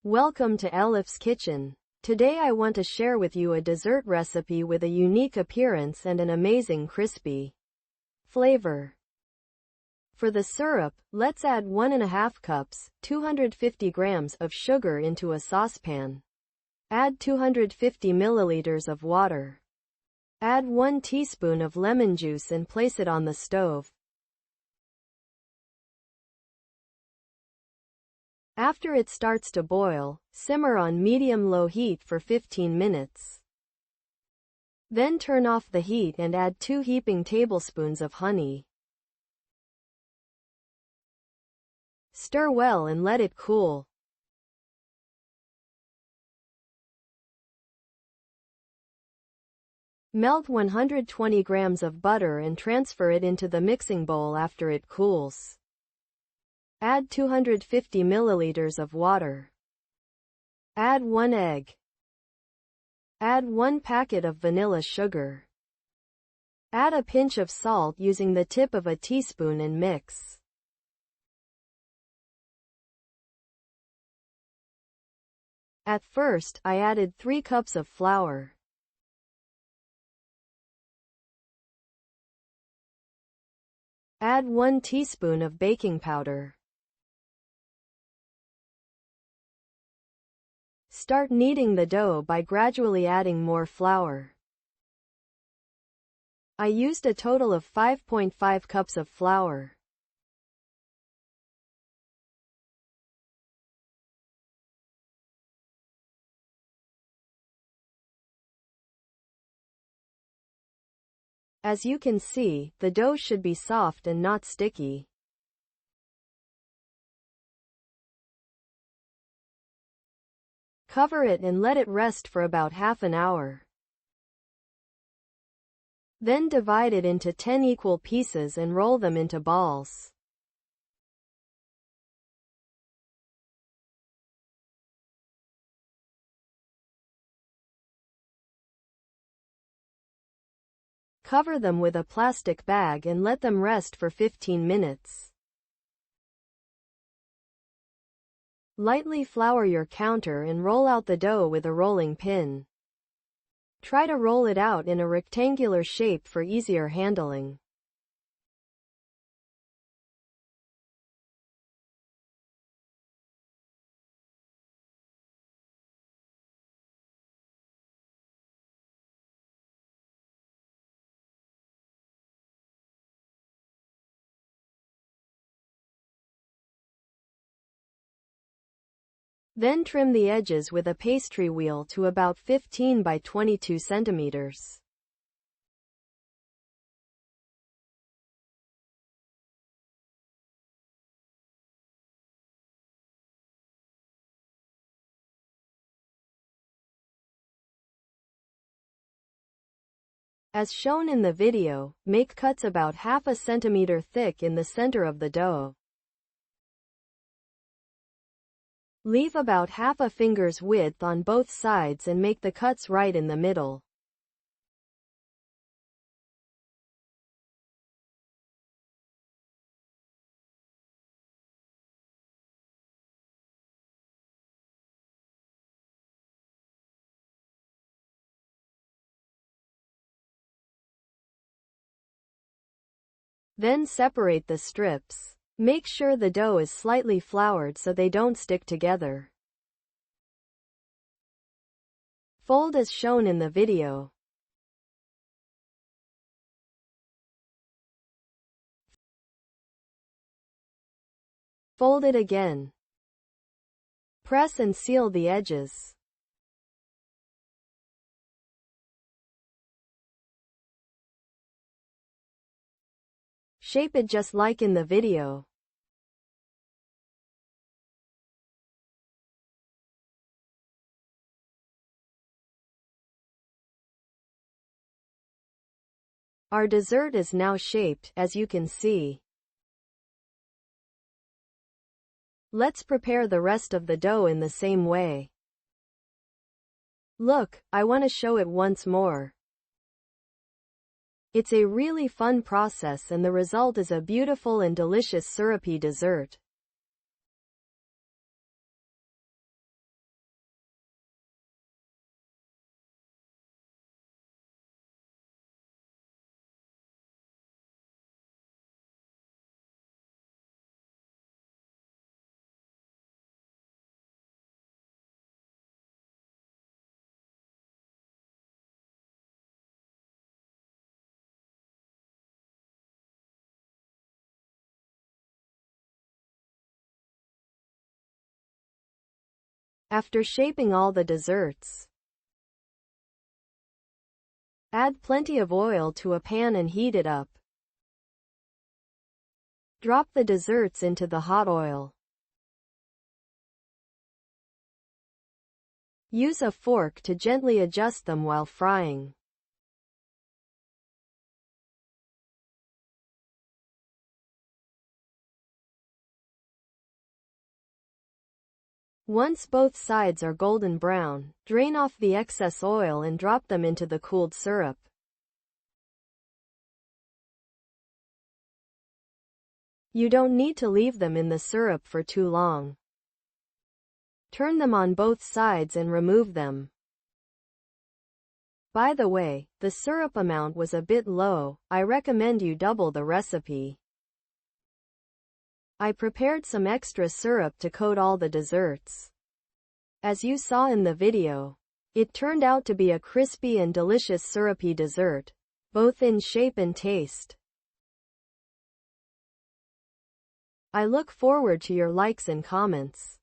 Welcome to Elif's Kitchen. Today I want to share with you a dessert recipe with a unique appearance and an amazing crispy flavor. For the syrup, let's add 1½ cups, 250 grams of sugar into a saucepan. Add 250 milliliters of water. Add 1 teaspoon of lemon juice and place it on the stove. After it starts to boil, simmer on medium-low heat for 15 minutes. Then turn off the heat and add 2 heaping tablespoons of honey. Stir well and let it cool. Melt 120 grams of butter and transfer it into the mixing bowl after it cools. Add 250 milliliters of water. Add 1 egg. Add 1 packet of vanilla sugar. Add a pinch of salt using the tip of a teaspoon and mix. At first, I added 3 cups of flour. Add 1 teaspoon of baking powder. Start kneading the dough by gradually adding more flour. I used a total of 5.5 cups of flour. As you can see, the dough should be soft and not sticky. Cover it and let it rest for about half an hour. Then divide it into 10 equal pieces and roll them into balls. Cover them with a plastic bag and let them rest for 15 minutes. Lightly flour your counter and roll out the dough with a rolling pin. Try to roll it out in a rectangular shape for easier handling. Then trim the edges with a pastry wheel to about 15 by 22 centimeters. As shown in the video, make cuts about half a centimeter thick in the center of the dough. Leave about half a finger's width on both sides and make the cuts right in the middle. Then separate the strips. Make sure the dough is slightly floured so they don't stick together. Fold as shown in the video. Fold it again. Press and seal the edges. Shape it just like in the video. Our dessert is now shaped, as you can see. Let's prepare the rest of the dough in the same way. Look, I want to show it once more. It's a really fun process and the result is a beautiful and delicious syrupy dessert. After shaping all the desserts, add plenty of oil to a pan and heat it up. Drop the desserts into the hot oil. Use a fork to gently adjust them while frying. Once both sides are golden brown, drain off the excess oil and drop them into the cooled syrup. You don't need to leave them in the syrup for too long. Turn them on both sides and remove them. By the way, the syrup amount was a bit low. I recommend you double the recipe. I prepared some extra syrup to coat all the desserts. As you saw in the video, it turned out to be a crispy and delicious syrupy dessert, both in shape and taste. I look forward to your likes and comments.